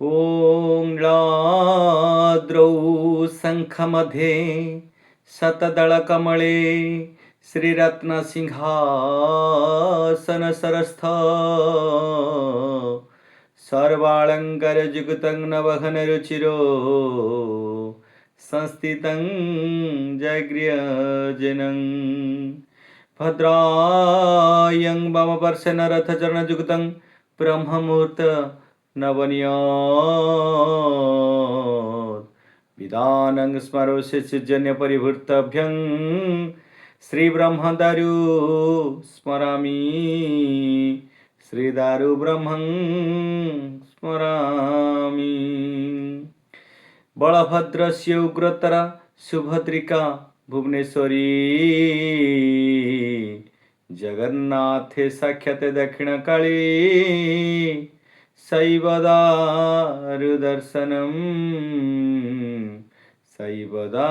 ॐ लाद्रौ शङ्खमध्ये शतदलकमले श्रीरत्नसिंहासनसरस्थ सर्वालङ्कारयुक्तं नवघनरुचिरो संस्थितं जयगृहजनं भद्रायं वामवर्षनरथचरणयुक्तं ब्रह्ममुहूर्त नवनीयात् विधानं स्मरोष्यजन्य परिभूतभ्यं श्रीब्रह्मदारु स्मरामि श्रीदारु ब्रह्मं स्मरामि बलभद्रस्य उग्रतर सुभद्रिका भुवनेश्वरी जगन्नाथे साक्षात् दक्षिणकाली शैवदारुदर्शनं शैवदारुदर्शनम्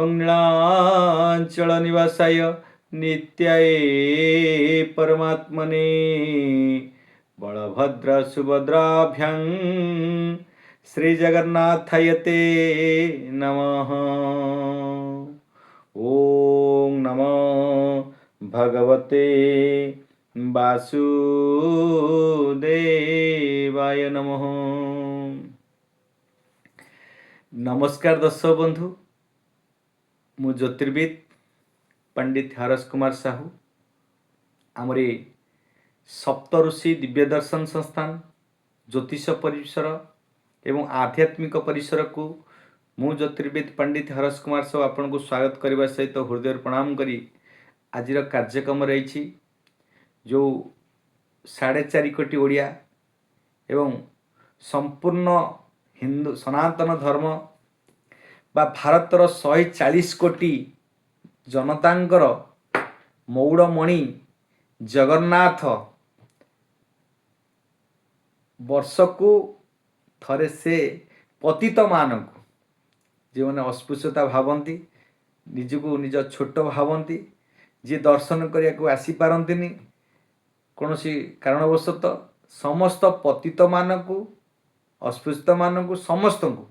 अङ्लाञ्चलनिवासाय नित्याय परमात्मने बलभद्र सुभद्राभ्यां श्रीजगन्नाथाय ते नमः। ॐ नमो भगवते वासुदेवाय नमः। नमस्कार दर्शक बंधु, मु ज्योतिर्विद पंडित हरस कुमार साहू आमरी सप्तऋषि दिव्य दर्शन संस्थान ज्योतिष परिसर एवं आध्यात्मिक परिसर को मु ज्योतिर्विद पंडित हरस कुमार साहू आपन को स्वागत करने सहित हृदय प्रणाम करी आज कार्यक्रम रही जो 4.5 कोटी ओडिया एवं संपूर्ण हिंदू सनातन धर्म बा भारतर 140 कोटी जनतांकर मौड़मणि जगन्नाथ वर्षकु थरे से पतित मानक जो मैंने अस्पृश्यता भावती निजको निज छोट भावती जी दर्शन करने को आसी पारंतिनी कौन सी कारणवशतः समस्त पतित मानक अस्पृश्यता मानक समस्त को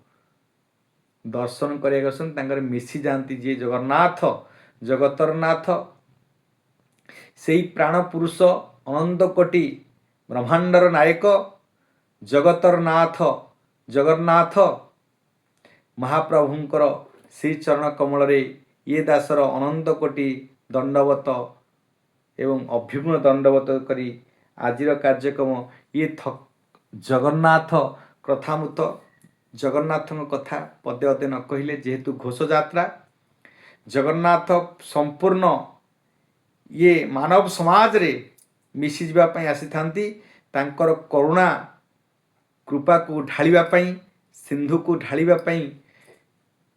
दर्शन कर मिसी जाती जी जगन्नाथ जगतर नाथ से प्राण पुरुष अनंत कोटि ब्रह्मांडर नायक जगतर नाथ जगन्नाथ महाप्रभुंकर श्री चरण कमल रे ये दासर अनंत कोटि दंडवत एवं अभ्युग्न दंडवत करी आजिर कार्यक्रम ये जगन्नाथ कथामृत जगन्नाथ कथा पदे अदे न कहले जेहेतु घोष यात्रा जगन्नाथ संपूर्ण ये मानव समाज रे मिसी जावाई आसी थांती तांकर करुणा कृपा को ढालिबा पई सिंधु को ढालिबा पई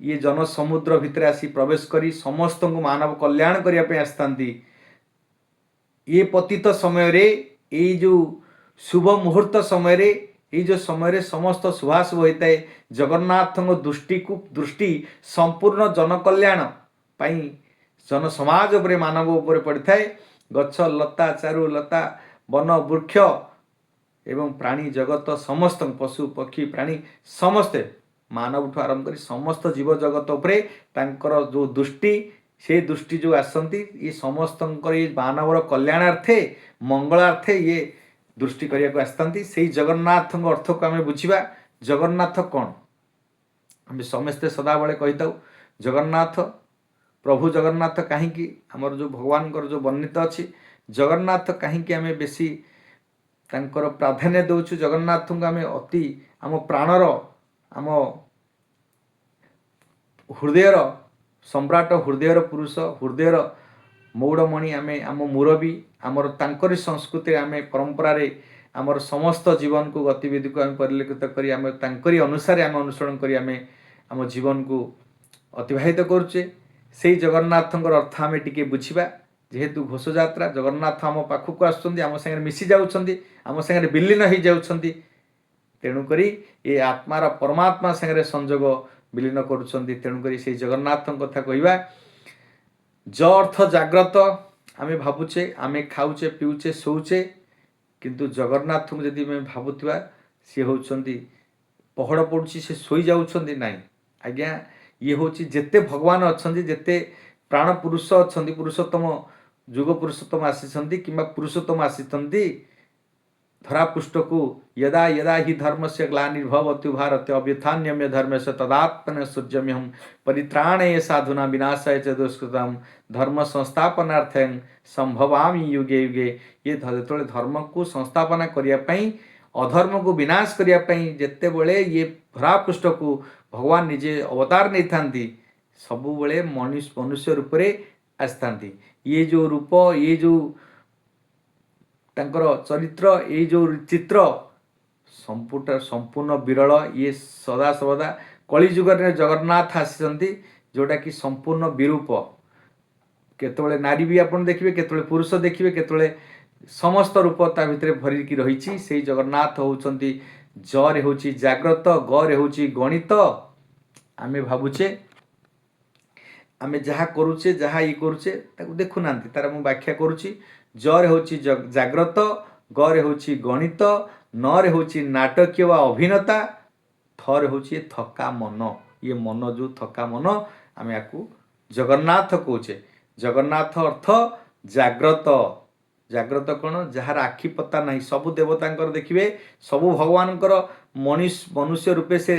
ये जनसमुद्र भितर आसी प्रवेश करी समस्त को मानव कल्याण करिया पई आस्तांती ये पतित समय रे ये जो शुभ मुहूर्त समय रे ये जो समय रे समस्त शुभाशुभ होता है जगन्नाथ दृष्टि संपूर्ण जनकल्याण पाई जन समाज उपरे मानव उपरे पड़ता है। गछ लता चारु लता वन वृक्ष एवं प्राणी जगत समस्त पशु पक्षी प्राणी समस्ते मानव ठू आरंभ कर समस्त जीव जगत उपरे तांकर जो दृष्टि से दृष्टि जो आसती ये समस्त ये मानवर कल्याणार्थे मंगलार्थे ये दृष्टि करने को आसती से जगन्नाथ अर्थ को आम बुझा जगन्नाथ कौन आम समस्ते सदाबले कही था जगन्नाथ प्रभु जगन्नाथ कहीं आमर जो भगवान जो वर्णित अच्छी जगन्नाथ कहीं आम बेसी तांकर प्राधान्य दौचु जगन्नाथ को आम अति आम प्राणर आम हृदयर सम्राट हृदयर पुरुष हृदयर मौड़मणि आम आम मुरबी आमर तांकरी संस्कृति आम परंपरा रे आमर समस्त जीवन को गतिविधि को आम परिलक्षित करी आम तांकरी अनुसार आम अनुसरण करी आम आम जीवन को अतिबाहित करुचे से जगन्नाथ अर्थ आम टिके बुझा जेहेतु घोष यात्रा जगन्नाथ आम पाखक आम सागर मिसी जाउछंती आम सागर विलीन हो जाउछंती तेणुक ये आत्मार परमात्मा सागर संजोग विलीन करुछंती तेणुक से जगन्नाथ कथा कहवा ज अर्थ जाग्रत आम भावुचे आम खाऊचे पीऊचे शोचे କିନ୍ତୁ ଜଗନ୍ନାଥଙ୍କୁ ଯଦି ଆମେ ଭାବୁଥିବା ସିଏ ହେଉଛନ୍ତି ପହଡ଼ ପଡ଼ୁଛି ସେ ଶୋଇ ଯାଉଛନ୍ତି ନାହିଁ ଆଜ୍ଞା। ଇଏ ହେଉଛି ଯେତେ ଭଗବାନ ଅଛନ୍ତି, ଯେତେ ପ୍ରାଣ ପୁରୁଷ ଅଛନ୍ତି, ପୁରୁଷୋତ୍ତମ ଯୁଗ ପୁରୁଷୋତ୍ତମ ଆସିଛନ୍ତି କିମ୍ବା ପୁରୁଷୋତ୍ତମ ଆସିଛନ୍ତି ଧରାପୃଷ୍ଠକୁ, यदा यदा हि धर्मस्य ग्लानिर्भवति भारते अभ्युत्थानम्य धर्मस्य तदात्मने सृज्यम्यहं परित्राणाय साधूनां विनाशाय च दुष्कृतां धर्म संस्थापनार्थे संभवामि युगे युगे। ये ଯେତେବେଳେ ଧର୍ମକୁ ସଂସ୍ଥାପନା କରିବା ପାଇଁ, ଅଧର୍ମକୁ ବିନାଶ କରିବା ପାଇଁ ଯେତେବେଳେ ଇଏ ଧରାପୃଷ୍ଠକୁ ଭଗବାନ ନିଜେ ଅବତାର ନେଇଥାନ୍ତି, ସବୁବେଳେ ମନୁଷ୍ୟ ରୂପରେ ଆସିଥାନ୍ତି। ଇଏ ଯେଉଁ ରୂପ, ଇଏ ଯେଉଁ ତାଙ୍କର ଚରିତ୍ର, ଏଇ ଯେଉଁ ଚିତ୍ର ସମ୍ପୂର୍ଣ୍ଣ ବିରଳ। ଇଏ ସଦାସର୍ବଦା କଳିଯୁଗରେ ଜଗନ୍ନାଥ ଆସିଛନ୍ତି ଯେଉଁଟାକି ସମ୍ପୂର୍ଣ୍ଣ ବିରୂପ। କେତେବେଳେ ନାରୀ ବି ଆପଣ ଦେଖିବେ, କେତେବେଳେ ପୁରୁଷ ଦେଖିବେ, କେତେବେଳେ ସମସ୍ତ ରୂପ ତା ଭିତରେ ଭରିକି ରହିଛି। ସେଇ ଜଗନ୍ନାଥ ହେଉଛନ୍ତି ଜରେ ହେଉଛି ଜାଗ୍ରତ, ଗରେ ହେଉଛି ଗଣିତ। ଆମେ ଭାବୁଛେ ଆମେ ଯାହା କରୁଛେ, ଯାହା ଇଏ କରୁଛେ ତାକୁ ଦେଖୁନାହାନ୍ତି। ତାର ମୁଁ ବ୍ୟାଖ୍ୟା କରୁଛି। ଜରେ ହେଉଛି ଜାଗ୍ରତ, ଗରେ ହେଉଛି ଗଣିତ, ନରେ ହେଉଛି ନାଟକୀୟ ବା ଅଭିନେତା, ଥରେ ହେଉଛି ଥକା ମନ। ଇଏ ମନ ଯେଉଁ ଥକା ମନ, ଆମେ ୟାକୁ ଜଗନ୍ନାଥ କହୁଛେ। ଜଗନ୍ନାଥ ଅର୍ଥ ଜାଗ୍ରତ। ଜାଗ୍ରତ କ'ଣ? ଯାହାର ଆଖି ପତା ନାହିଁ। ସବୁ ଦେବତାଙ୍କର ଦେଖିବେ, ସବୁ ଭଗବାନଙ୍କର ମନୁଷ୍ୟ ରୂପେ ସେ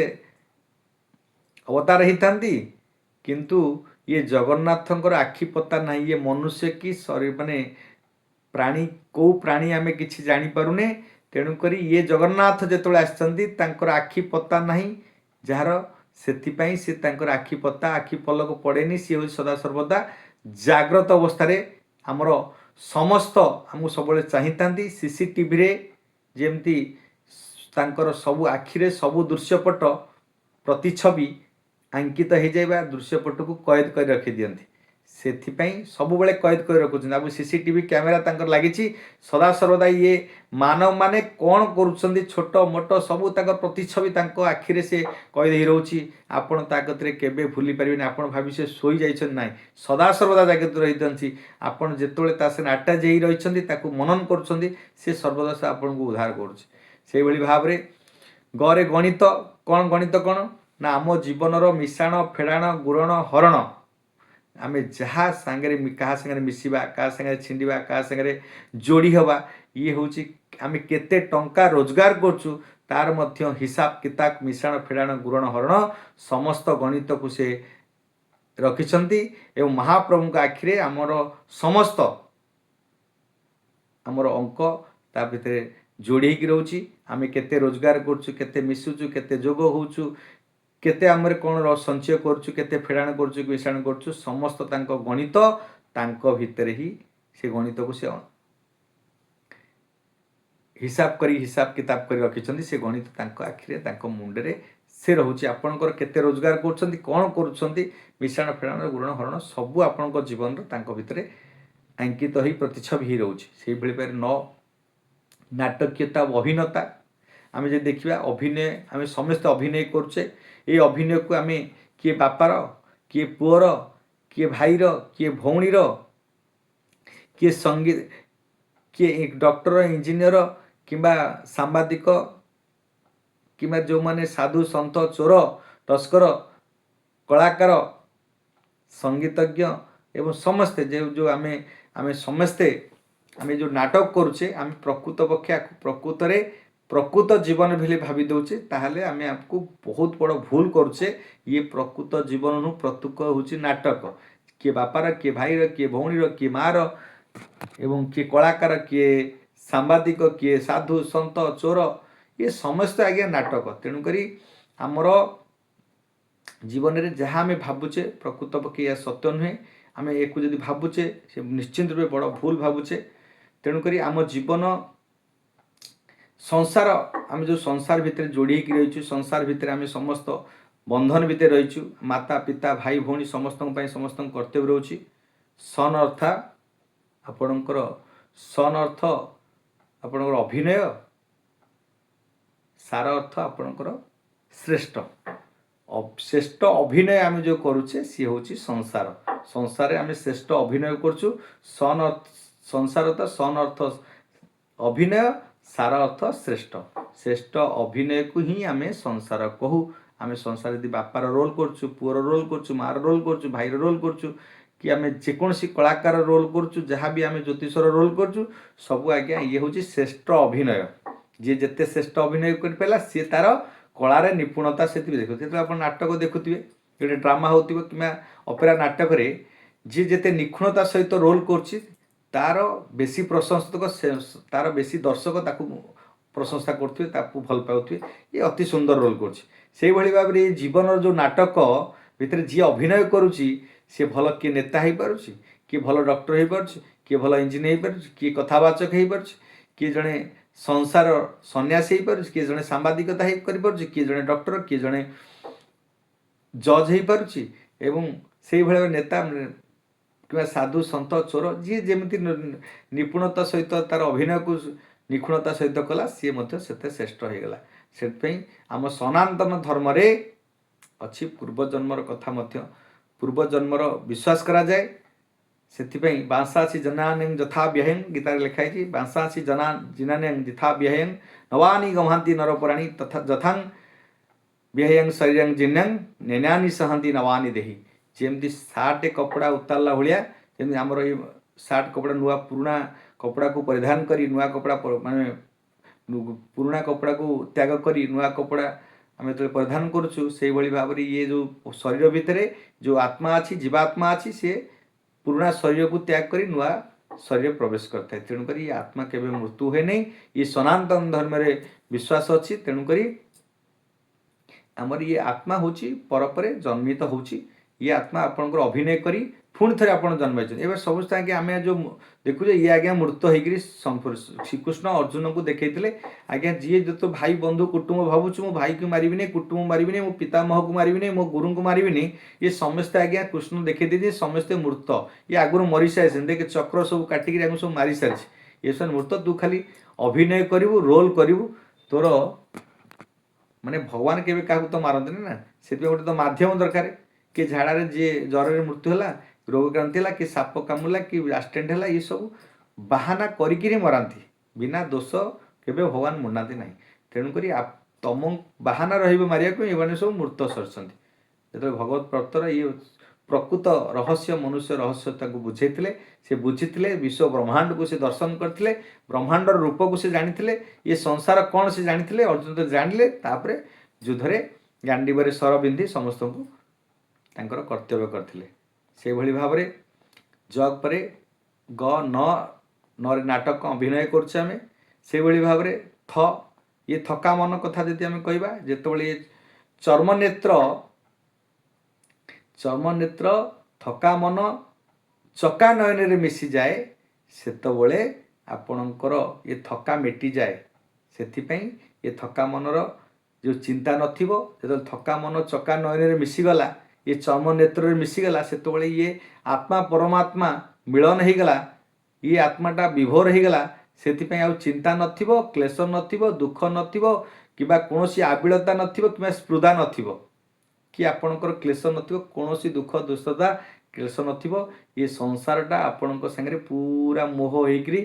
ଅବତାର ହେଇଥାନ୍ତି, କିନ୍ତୁ ଇଏ ଜଗନ୍ନାଥଙ୍କର ଆଖି ପତା ନାହିଁ। ଇଏ ମନୁଷ୍ୟ କି ମାନେ ପ୍ରାଣୀ, କେଉଁ ପ୍ରାଣୀ ଆମେ କିଛି ଜାଣିପାରୁନେ। ତେଣୁକରି ଇଏ ଜଗନ୍ନାଥ ଯେତେବେଳେ ଆସିଛନ୍ତି ତାଙ୍କର ଆଖି ପତା ନାହିଁ ଯାହାର, ସେଥିପାଇଁ ସେ ତାଙ୍କର ଆଖି ପତା, ଆଖି ପଲକ ପଡ଼େନି। ସିଏ ହେଉଛି ସଦାସର୍ବଦା ଜାଗ୍ରତ ଅବସ୍ଥାରେ ଆମର ସମସ୍ତ ଆମକୁ ସବୁବେଳେ ଚାହିଁଥାନ୍ତି। CCTVରେ ଯେମିତି ତାଙ୍କର ସବୁ ଆଖିରେ ସବୁ ଦୃଶ୍ୟପଟ ପ୍ରତିଛବି ଆଙ୍କିତ ହେଇଯାଏ ବା ଦୃଶ୍ୟପଟକୁ କଏଦ କରି ରଖିଦିଅନ୍ତି। ସେଥିପାଇଁ ସବୁବେଳେ କଏଦ କରି ରଖୁଛନ୍ତି। ଆଉ CCTV କ୍ୟାମେରା ତାଙ୍କର ଲାଗିଛି ସଦାସର୍ବଦା। ଇଏ ମାନବମାନେ କ'ଣ କରୁଛନ୍ତି, ଛୋଟ ମୋଟ ସବୁ ତାଙ୍କର ପ୍ରତିଛବି ତାଙ୍କ ଆଖିରେ ସେ କଏଦ ହେଇ ରହୁଛି। ଆପଣ ତା କତିରେ କେବେ ଭୁଲି ପାରିବେନି। ଆପଣ ଭାବି ସେ ଶୋଇ ଯାଇଛନ୍ତି ନାହିଁ, ସଦାସର୍ବଦା ଜାଗ୍ରତ ରହିଛନ୍ତି। ଆପଣ ଯେତେବେଳେ ତା ସାଙ୍ଗେ ଆଟାଚ୍ ହେଇ ରହିଛନ୍ତି, ତାକୁ ମନନ କରୁଛନ୍ତି, ସେ ସର୍ବଦା ସେ ଆପଣଙ୍କୁ ଉଦ୍ଧାର କରୁଛି। ସେଇଭଳି ଭାବରେ ଗରେ ଗଣିତ। କ'ଣ ଗଣିତ କ'ଣ? ନା ଆମ ଜୀବନର ମିଶାଣ, ଫେଡ଼ାଣ, ଗୁଣନ, ହରଣ। ଆମେ ଯାହା ସାଙ୍ଗରେ କାହା ସାଙ୍ଗରେ ମିଶିବା, କାହା ସାଙ୍ଗରେ ଛିଣ୍ଡିବା, କାହା ସାଙ୍ଗରେ ଯୋଡ଼ି ହେବା, ଇଏ ହେଉଛି ଆମେ କେତେ ଟଙ୍କା ରୋଜଗାର କରୁଛୁ ତାର ମଧ୍ୟ ହିସାବ କିତାବ, ମିଶାଣ, ଫେଡ଼ାଣ, ଗୁଣନ, ହରଣ ସମସ୍ତ ଗଣିତକୁ ସେ ରଖିଛନ୍ତି। ଏବଂ ମହାପ୍ରଭୁଙ୍କ ଆଖିରେ ଆମର ସମସ୍ତ ଆମର ଅଙ୍କ ତା ଭିତରେ ଯୋଡ଼ି ହେଇକି ରହୁଛି। ଆମେ କେତେ ରୋଜଗାର କରୁଛୁ, କେତେ ମିଶୁଛୁ, କେତେ ଯୋଗ ହେଉଛୁ, କେତେ ଆମର କ'ଣ ସଞ୍ଚୟ କରୁଛୁ, କେତେ ଫେଡ଼ାଣ କରୁଛୁ, ମିଶାଣ କରୁଛୁ, ସମସ୍ତ ତାଙ୍କ ଗଣିତ ତାଙ୍କ ଭିତରେ ହିଁ ସେ ଗଣିତକୁ ସେ ହିସାବ କିତାବ କରି ରଖିଛନ୍ତି। ସେ ଗଣିତ ତାଙ୍କ ଆଖିରେ, ତାଙ୍କ ମୁଣ୍ଡରେ ସେ ରହୁଛି। ଆପଣଙ୍କର କେତେ ରୋଜଗାର କରୁଛନ୍ତି, କ'ଣ କରୁଛନ୍ତି, ମିଶାଣ, ଫେଡ଼ାଣ, ଗୁଣନ, ହରଣ ସବୁ ଆପଣଙ୍କ ଜୀବନର ତାଙ୍କ ଭିତରେ ଆଙ୍କିତ ହେଇ ପ୍ରତିଛବି ହେଇ ରହୁଛି। ସେଇଭଳି ଭାବରେ ନାଟକୀୟତା, ଅଭିନେତା। ଆମେ ଯଦି ଦେଖିବା ଅଭିନୟ, ଆମେ ସମସ୍ତେ ଅଭିନୟ କରୁଛେ। ଏଇ ଅଭିନୟକୁ ଆମେ କିଏ ବାପାର, କିଏ ପୁଅର, କିଏ ଭାଇର, କିଏ ଭଉଣୀର, କିଏ ସଙ୍ଗୀତ, କିଏ ଡକ୍ଟର, ଇଞ୍ଜିନିୟର କିମ୍ବା ସାମ୍ବାଦିକ, କିମ୍ବା ଯେଉଁମାନେ ସାଧୁ, ସନ୍ଥ, ଚୋର, ତସ୍କର, କଳାକାର, ସଙ୍ଗୀତଜ୍ଞ ଏବଂ ସମସ୍ତେ ଯେଉଁ ଆମେ ସମସ୍ତେ ଆମେ ଯେଉଁ ନାଟକ କରୁଛେ, ଆମେ ପ୍ରକୃତ ପକ୍ଷେ ପ୍ରକୃତରେ ପ୍ରକୃତ ଜୀବନ ବୋଲି ଭାବି ଦେଉଛେ, ତାହେଲେ ଆମେ ଆମକୁ ବହୁତ ବଡ଼ ଭୁଲ କରୁଛେ। ଇଏ ପ୍ରକୃତ ଜୀବନ ନୁହେଁ, ପ୍ରକୃତ ହେଉଛି ନାଟକ। କିଏ ବାପାର, କିଏ ଭାଇର, କିଏ ଭଉଣୀର, କିଏ ମାଆର, ଏବଂ କିଏ କଳାକାର, କିଏ ସାମ୍ବାଦିକ, କିଏ ସାଧୁ, ସନ୍ଥ, ଚୋର, ଇଏ ସମସ୍ତେ ଆଜ୍ଞା ନାଟକ। ତେଣୁକରି ଆମର ଜୀବନରେ ଯାହା ଆମେ ଭାବୁଛେ ପ୍ରକୃତ ପକ୍ଷେ ଏହା ସତ୍ୟ ନୁହେଁ। ଆମେ ଏକୁ ଯଦି ଭାବୁଛେ ସେ ନିଶ୍ଚିନ୍ତ ରୂପେ ବଡ଼ ଭୁଲ ଭାବୁଛେ। ତେଣୁକରି ଆମ ଜୀବନ ସଂସାର, ଆମେ ଯେଉଁ ସଂସାର ଭିତରେ ଯୋଡ଼ି ହେଇକି ରହିଛୁ, ସଂସାର ଭିତରେ ଆମେ ସମସ୍ତ ବନ୍ଧନ ଭିତରେ ରହିଛୁ। ମାତା, ପିତା, ଭାଇ, ଭଉଣୀ ସମସ୍ତଙ୍କ ପାଇଁ ସମସ୍ତଙ୍କ କର୍ତ୍ତବ୍ୟ ରହୁଛି। ସନ୍ ଅର୍ଥ ଆପଣଙ୍କର ଅଭିନୟ, ସାର ଅର୍ଥ ଆପଣଙ୍କର ଶ୍ରେଷ୍ଠ ଅଭିନୟ ଆମେ ଯେଉଁ କରୁଛେ ସିଏ ହେଉଛି ସଂସାର। ସଂସାରରେ ଆମେ ଶ୍ରେଷ୍ଠ ଅଭିନୟ କରୁଛୁ। ସଂସାର ତ ସନ୍ ଅର୍ଥ ଅଭିନୟ, ସାର ଅର୍ଥ ଶ୍ରେଷ୍ଠ ଶ୍ରେଷ୍ଠ ଅଭିନୟକୁ ହିଁ ଆମେ ସଂସାର କହୁ। ଆମେ ସଂସାର ଯଦି ବାପାର ରୋଲ୍ କରୁଛୁ, ପୁଅର ରୋଲ୍ କରୁଛୁ, ମାଆର ରୋଲ୍ କରୁଛୁ, ଭାଇର ରୋଲ୍ କରୁଛୁ, କି ଆମେ ଯେକୌଣସି କଳାକାର ରୋଲ୍ କରୁଛୁ, ଯାହା ବି ଆମେ ଜ୍ୟୋତିଷର ରୋଲ୍ କରୁଛୁ, ସବୁ ଆଜ୍ଞା ଇଏ ହେଉଛି ଶ୍ରେଷ୍ଠ ଅଭିନୟ। ଯିଏ ଯେତେ ଶ୍ରେଷ୍ଠ ଅଭିନୟ କରିପାରିଲା ସିଏ ତାର କଳାରେ ନିପୁଣତା ସେଥିପାଇଁ ଦେଖୁଥିବେ। ଯେତେବେଳେ ଆପଣ ନାଟକ ଦେଖୁଥିବେ, ଗୋଟେ ଡ୍ରାମା ହେଉଥିବ କିମ୍ବା ଅପେରା ନାଟକରେ ଯିଏ ଯେତେ ନିଖୁଣତା ସହିତ ରୋଲ୍ କରୁଛି ତାର ବେଶୀ ପ୍ରଶଂସକ, ତାର ବେଶୀ ଦର୍ଶକ ତାକୁ ପ୍ରଶଂସା କରୁଥିବେ, ତାକୁ ଭଲ ପାଉଥିବେ, ଇଏ ଅତି ସୁନ୍ଦର ରୋଲ୍ କରୁଛି। ସେଇଭଳି ଭାବରେ ଏ ଜୀବନର ଯେଉଁ ନାଟକ ଭିତରେ ଯିଏ ଅଭିନୟ କରୁଛି ସିଏ ଭଲ, କିଏ ନେତା ହେଇପାରୁଛି, କିଏ ଭଲ ଡକ୍ଟର ହେଇପାରୁଛି, କିଏ ଭଲ ଇଞ୍ଜିନିୟର ହେଇପାରୁଛି, କିଏ କଥାବାଚକ ହେଇପାରୁଛି, କିଏ ଜଣେ ସଂସାର ସନ୍ନ୍ୟାସୀ ହେଇପାରୁଛି, କିଏ ଜଣେ ସାମ୍ବାଦିକତା କରିପାରୁଛି, କିଏ ଜଣେ ଡକ୍ଟର, କିଏ ଜଣେ ଜଜ୍ ହେଇପାରୁଛି, ଏବଂ ସେଇଭଳି ନେତା କିମ୍ବା ସାଧୁ ସନ୍ଥ ଚୋର ଯିଏ ଯେମିତି ନିପୁଣତା ସହିତ ତାର ଅଭିନୟକୁ ନିଖୁଣତା ସହିତ କଲା ସିଏ ମଧ୍ୟ ସେତେ ଶ୍ରେଷ୍ଠ ହେଇଗଲା। ସେଥିପାଇଁ ଆମ ସନାତନ ଧର୍ମରେ ଅଛି ପୂର୍ବଜନ୍ମର କଥା ମଧ୍ୟ, ପୂର୍ବଜନ୍ମର ବିଶ୍ୱାସ କରାଯାଏ। ସେଥିପାଇଁ ବାଂଶାସି ଜନାନେଂ ଯଥା ବ୍ୟହଂ ଗୀତାରେ ଲେଖା ହେଇଛି, ବାଂଶାସି ଜିନାନେଂ ଯଥା ବ୍ୟହଂ ନବାନି ଗମହାନ୍ତି ନରପରାଣୀ ତଥା ଯଥାଂ ବ୍ୟହଂ ଶରୀରଂ ଜିନ୍ୟଂ ନେନାନି ସହନ୍ତି ନବାନି ଦେହି। ଯେମିତି ସାର୍ଟ କପଡ଼ା ଉତାରିଲା ଭଳିଆ, ଯେମିତି ଆମର ଏଇ ସାର୍ଟ କପଡ଼ା ନୂଆ ପୁରୁଣା କପଡ଼ାକୁ ପରିଧାନ କରି ନୂଆ କପଡ଼ା ମାନେ ପୁରୁଣା କପଡ଼ାକୁ ତ୍ୟାଗ କରି ନୂଆ କପଡ଼ା ଆମେ ଯେତେବେଳେ ପରିଧାନ କରୁଛୁ, ସେଇଭଳି ଭାବରେ ଇଏ ଯେଉଁ ଶରୀର ଭିତରେ ଯେଉଁ ଆତ୍ମା ଅଛି, ଜୀବାତ୍ମା ଅଛି, ସିଏ ପୁରୁଣା ଶରୀରକୁ ତ୍ୟାଗ କରି ନୂଆ ଶରୀର ପ୍ରବେଶ କରିଥାଏ। ତେଣୁକରି ଏ ଆତ୍ମା କେବେ ମୃତ୍ୟୁ ହୁଏ ନାହିଁ। ଏ ସନାତନ ଧର୍ମରେ ବିଶ୍ୱାସ ଅଛି। ତେଣୁକରି ଆମର ଇଏ ଆତ୍ମା ହେଉଛି ପରେ ଜନ୍ମିତ ହେଉଛି। ଇଏ ଆତ୍ମା ଆପଣଙ୍କର ଅଭିନୟ କରି ପୁଣି ଥରେ ଆପଣ ଜନ୍ମ ହେଇଛନ୍ତି। ଏବେ ସମସ୍ତେ ଆଜ୍ଞା ଆମେ ଯେଉଁ ଦେଖୁଛେ ଇଏ ଆଜ୍ଞା ମୃତ ହେଇକରି ଶ୍ରୀକୃଷ୍ଣ ଅର୍ଜୁନକୁ ଦେଖେଇଥିଲେ, ଆଜ୍ଞା ଯିଏ ଯେତେ ଭାଇ ବନ୍ଧୁ କୁଟୁମ୍ବ ଭାବୁଛୁ, ମୁଁ ଭାଇକୁ ମାରିବିନି, କୁଟୁମ୍ବ ମାରିବିନି, ମୋ ପିତାମହକୁ ମାରିବିନି, ମୋ ଗୁରୁଙ୍କୁ ମାରିବିନି, ଇଏ ସମସ୍ତେ ଆଜ୍ଞା କୃଷ୍ଣ ଦେଖେଇ ଦେଇଛି ସମସ୍ତେ ମୃତ। ଇଏ ଆଗରୁ ମରିସାରିଛନ୍ତି, ଦେଖେ ଚକ୍ର ସବୁ କାଟିକିରି ଆଗକୁ ସବୁ ମାରିସାରିଛି। ଇଏ ସବୁ ମୃତ, ତୁ ଖାଲି ଅଭିନୟ କରିବୁ, ରୋଲ୍ କରିବୁ, ତୋର ମାନେ ଭଗବାନ କେବେ କାହାକୁ ତ ମାରନ୍ତିନି ନା, ସେଥିପାଇଁ ଗୋଟେ ତ ମାଧ୍ୟମ ଦରକାର। କିଏ ଝାଡ଼ାରେ, ଯିଏ ଜ୍ୱରରେ ମୃତ୍ୟୁ ହେଲା, ରୋଗକ୍ରାନ୍ତି ହେଲା, କି ସାପ କାମୁଡ଼ିଲା, କି ଆକ୍ସିଡେଣ୍ଟ ହେଲା, ଏସବୁ ବାହାନା କରିକିରି ମରାନ୍ତି। ବିନା ଦୋଷ କେବେ ଭଗବାନ ମନାନ୍ତି ନାହିଁ। ତେଣୁକରି ତମ ବାହାନା ରହିବ ମାରିବାକୁ, ଏମାନେ ସବୁ ମୃତ ସରିଛନ୍ତି। ଯେତେବେଳେ ଭଗବତ ପ୍ରତ୍ତର ଇଏ ପ୍ରକୃତ ରହସ୍ୟ, ମନୁଷ୍ୟ ରହସ୍ୟ ତାଙ୍କୁ ବୁଝେଇଥିଲେ, ସେ ବୁଝିଥିଲେ, ବିଶ୍ୱ ବ୍ରହ୍ମାଣ୍ଡକୁ ସେ ଦର୍ଶନ କରିଥିଲେ, ବ୍ରହ୍ମାଣ୍ଡର ରୂପକୁ ସେ ଜାଣିଥିଲେ, ଇଏ ସଂସାର କ'ଣ ସେ ଜାଣିଥିଲେ, ଅର୍ଜୁନ ଜାଣିଲେ। ତାପରେ ଯୁଦ୍ଧରେ ଗାଣ୍ଡିବରେ ଶର ବିନ୍ଧି ସମସ୍ତଙ୍କୁ ତାଙ୍କର କର୍ତ୍ତବ୍ୟ କରିଥିଲେ। ସେଇଭଳି ଭାବରେ ଜଗ ପରେ ଗ ନରେ ନାଟକ ଅଭିନୟ କରୁଛେ ଆମେ। ସେଇଭଳି ଭାବରେ ଇଏ ଥକା ମନ କଥା ଯଦି ଆମେ କହିବା, ଯେତେବେଳେ ଇଏ ଚର୍ମନେତ୍ର ଥକା ମନ ଚକା ନୟନରେ ମିଶିଯାଏ, ସେତେବେଳେ ଆପଣଙ୍କର ଏ ଥକା ମେଟିଯାଏ। ସେଥିପାଇଁ ଏ ଥକା ମନର ଯେଉଁ ଚିନ୍ତା ନଥିବ, ଯେତେବେଳେ ଥକା ମନ ଚକା ନୟନରେ ମିଶିଗଲା, ଇଏ ଚର୍ମ ନେତ୍ରରେ ମିଶିଗଲା, ସେତେବେଳେ ଇଏ ଆତ୍ମା ପରମାତ୍ମା ମିଳନ ହେଇଗଲା, ଇଏ ଆତ୍ମାଟା ବିଭୋର ହେଇଗଲା। ସେଥିପାଇଁ ଆଉ ଚିନ୍ତା ନଥିବ, କ୍ଲେଶ ନଥିବ, ଦୁଃଖ ନଥିବ, କିମ୍ବା କୌଣସି ଆବିଳତା ନଥିବ, କିମ୍ବା ସ୍ପୃଧା ନଥିବ, କି ଆପଣଙ୍କର କ୍ଲେଶ ନଥିବ, କୌଣସି ଦୁଃଖ ଦୁଃଖତା କ୍ଲେଶ ନଥିବ। ଇଏ ସଂସାରଟା ଆପଣଙ୍କ ସାଙ୍ଗରେ ପୁରା ମୋହ ହେଇକରି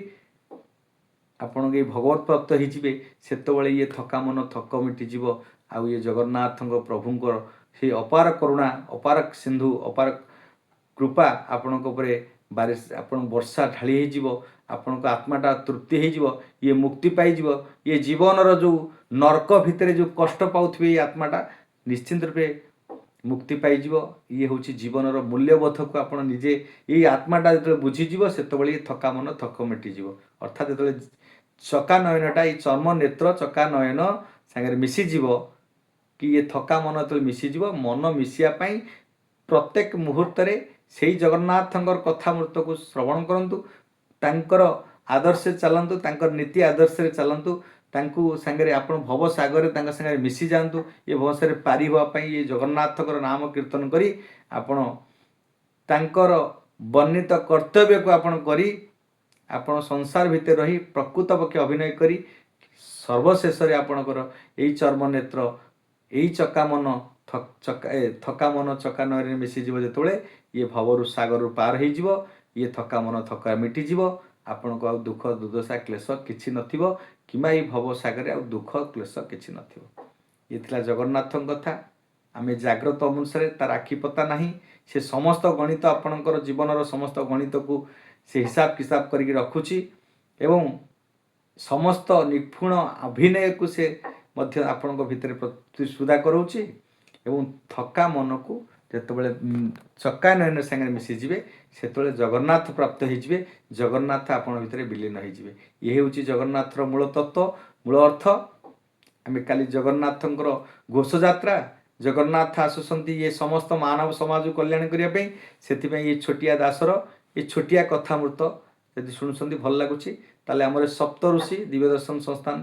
ଆପଣଙ୍କ ଏଇ ଭଗବତ ପ୍ରାପ୍ତ ହେଇଯିବେ। ସେତେବେଳେ ଇଏ ଥକା ମନ ଥକ ମିଟିଯିବ। ଆଉ ଇଏ ଜଗନ୍ନାଥଙ୍କ ପ୍ରଭୁଙ୍କର ସେଇ ଅପାର କରୁଣା, ଅପାର ସିନ୍ଧୁ, ଅପାର କୃପା ଆପଣଙ୍କ ଉପରେ ଆପଣ ବର୍ଷା ଢାଳି ହେଇଯିବ। ଆପଣଙ୍କ ଆତ୍ମାଟା ତୃପ୍ତି ହେଇଯିବ, ଇଏ ମୁକ୍ତି ପାଇଯିବ। ଇଏ ଜୀବନର ଯେଉଁ ନର୍କ ଭିତରେ ଯେଉଁ କଷ୍ଟ ପାଉଥିବେ, ଏଇ ଆତ୍ମାଟା ନିଶ୍ଚିନ୍ତ ରୂପେ ମୁକ୍ତି ପାଇଯିବ। ଇଏ ହେଉଛି ଜୀବନର ମୂଲ୍ୟବୋଧକୁ ଆପଣ ନିଜେ, ଏଇ ଆତ୍ମାଟା ଯେତେବେଳେ ବୁଝିଯିବ, ସେତେବେଳେ ଇଏ ଥକା ମନ ଥକ ମିଟିଯିବ। ଅର୍ଥାତ୍ ଯେତେବେଳେ ଚକା ନୟନଟା, ଏଇ ଚର୍ମ ନେତ୍ର ଚକା ନୟନ ସାଙ୍ଗରେ ମିଶିଯିବ, କି ଇଏ ଥକା ମନ ଯେତେବେଳେ ମିଶିଯିବ, ମନ ମିଶିବା ପାଇଁ ପ୍ରତ୍ୟେକ ମୁହୂର୍ତ୍ତରେ ସେଇ ଜଗନ୍ନାଥଙ୍କର କଥାମୃତକୁ ଶ୍ରବଣ କରନ୍ତୁ, ତାଙ୍କର ଆଦର୍ଶରେ ଚାଲନ୍ତୁ, ତାଙ୍କର ନୀତି ଆଦର୍ଶରେ ଚାଲନ୍ତୁ, ତାଙ୍କୁ ସାଙ୍ଗରେ ଆପଣ ଭବସାଗରରେ ତାଙ୍କ ସାଙ୍ଗରେ ମିଶିଯାଆନ୍ତୁ। ଏ ଭବସାଗରରେ ପାରି ହେବା ପାଇଁ ଏ ଜଗନ୍ନାଥଙ୍କର ନାମ କୀର୍ତ୍ତନ କରି ଆପଣ ତାଙ୍କର ବର୍ଣ୍ଣିତ କର୍ତ୍ତବ୍ୟକୁ ଆପଣ କରି ଆପଣ ସଂସାର ଭିତରେ ରହି ପ୍ରକୃତ ପକ୍ଷେ ଅଭିନୟ କରି ସର୍ବଶେଷରେ ଆପଣଙ୍କର ଏଇ ଚର୍ମ ନେତ୍ର, ଏଇ ଥକା ମନ ଚକା ନୟରେ ମିଶିଯିବ। ଯେତେବେଳେ ଇଏ ଭବରୁ ସାଗରରୁ ପାର ହେଇଯିବ, ଇଏ ଥକା ମନ ଥକା ମିଟିଯିବ। ଆପଣଙ୍କୁ ଆଉ ଦୁଃଖ ଦୁର୍ଦଶା କ୍ଲେଶ କିଛି ନଥିବ କିମ୍ବା ଏଇ ଭବସାଗରରେ ଆଉ ଦୁଃଖ କ୍ଲେଶ କିଛି ନଥିବ। ଇଏ ଥିଲା ଜଗନ୍ନାଥଙ୍କ କଥା। ଆମେ ଜାଗ୍ରତ ଅନୁସାରେ ତାର ଆଖିପତା ନାହିଁ, ସେ ସମସ୍ତ ଗଣିତ ଆପଣଙ୍କର ଜୀବନର ସମସ୍ତ ଗଣିତକୁ ସେ ହିସାବ କିତାବ କରିକି ରଖୁଛି ଏବଂ ସମସ୍ତ ନିପୁଣ ଅଭିନୟକୁ ସେ ମଧ୍ୟ ଆପଣଙ୍କ ଭିତରେ ପ୍ରତିସୁଧା କରାଉଛି ଏବଂ ଥକା ମନକୁ ଯେତେବେଳେ ଚକା ନୟନ ସାଙ୍ଗରେ ମିଶିଯିବେ ସେତେବେଳେ ଜଗନ୍ନାଥ ପ୍ରାପ୍ତ ହେଇଯିବେ, ଜଗନ୍ନାଥ ଆପଣଙ୍କ ଭିତରେ ବିଲୀନ ହେଇଯିବେ। ଇଏ ହେଉଛି ଜଗନ୍ନାଥର ମୂଳ ତତ୍ତ୍ୱ, ମୂଳ ଅର୍ଥ। ଆମେ କାଲି ଜଗନ୍ନାଥଙ୍କର ଘୋଷଯାତ୍ରା, ଜଗନ୍ନାଥ ଆସୁଛନ୍ତି ଇଏ ସମସ୍ତ ମାନବ ସମାଜକୁ କଲ୍ୟାଣ କରିବା ପାଇଁ। ସେଥିପାଇଁ ଏ ଛୋଟିଆ ଦାସର ଏ ଛୋଟିଆ କଥାମୃତ ଯଦି ଶୁଣୁଛନ୍ତି ଭଲ ଲାଗୁଛି ତାହେଲେ ଆମର ସପ୍ତ ଋଷି ଦିବ୍ୟଦର୍ଶନ ସଂସ୍ଥାନ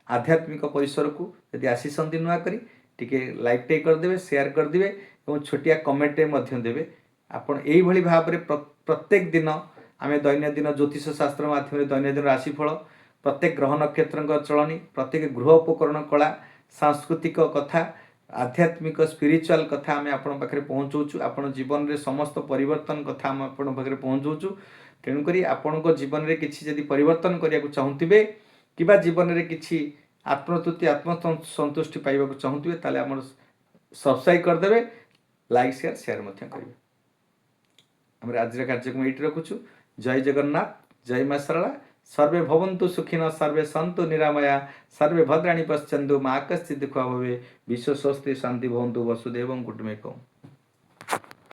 ଆଧ୍ୟାତ୍ମିକ ପରିସରକୁ ଯଦି ଆସିଛନ୍ତି ନୂଆ କରି ଟିକେ ଲାଇକ୍ଟେ କରିଦେବେ, ସେୟାର କରିଦେବେ ଏବଂ ଛୋଟିଆ କମେଣ୍ଟରେ ମଧ୍ୟ ଦେବେ। ଆପଣ ଏଇଭଳି ଭାବରେ ପ୍ରତ୍ୟେକ ଦିନ ଆମେ ଦୈନନ୍ଦିନ ଜ୍ୟୋତିଷ ଶାସ୍ତ୍ର ମାଧ୍ୟମରେ ଦୈନନ୍ଦିନ ରାଶିଫଳ, ପ୍ରତ୍ୟେକ ଗ୍ରହ ନକ୍ଷତ୍ରଙ୍କ ଚଳଣି, ପ୍ରତ୍ୟେକ ଗୃହ ଉପକରଣ କଳା, ସାଂସ୍କୃତିକ କଥା, ଆଧ୍ୟାତ୍ମିକ ସ୍ପିରିଚୁଆଲ କଥା ଆମେ ଆପଣଙ୍କ ପାଖରେ ପହଞ୍ଚଉଛୁ। ଆପଣ ଜୀବନରେ ସମସ୍ତ ପରିବର୍ତ୍ତନ କଥା ଆମେ ଆପଣଙ୍କ ପାଖରେ ପହଞ୍ଚଉଛୁ। ତେଣୁକରି ଆପଣଙ୍କ ଜୀବନରେ କିଛି ଯଦି ପରିବର୍ତ୍ତନ କରିବାକୁ ଚାହୁଁଥିବେ କିମ୍ବା ଜୀବନରେ କିଛି ଆତ୍ମତୃପ୍ତି ଆତ୍ମସନ୍ତୁଷ୍ଟି ପାଇବାକୁ ଚାହୁଁଥିବେ ତାହେଲେ ଆମର ସବସ୍କ୍ରାଇବ୍ କରିଦେବେ, ଲାଇକ୍ ସେୟାର ମଧ୍ୟ କରିବେ। ଆମର ଆଜିର କାର୍ଯ୍ୟକ୍ରମ ଏଇଠି ରଖୁଛୁ। ଜୟ ଜଗନ୍ନାଥ, ଜୟ ମା ଶାରଳା। सर्वे भवन्तु सुखिनः, सर्वे सन्तु निरामया, सर्वे भद्राणि पश्यन्तु मा कश्चित् दुःखभाग् भवेत्। विश्व स्वस्ति शान्ति भवन्तु। वसुदेवं कुटुम्बकम्।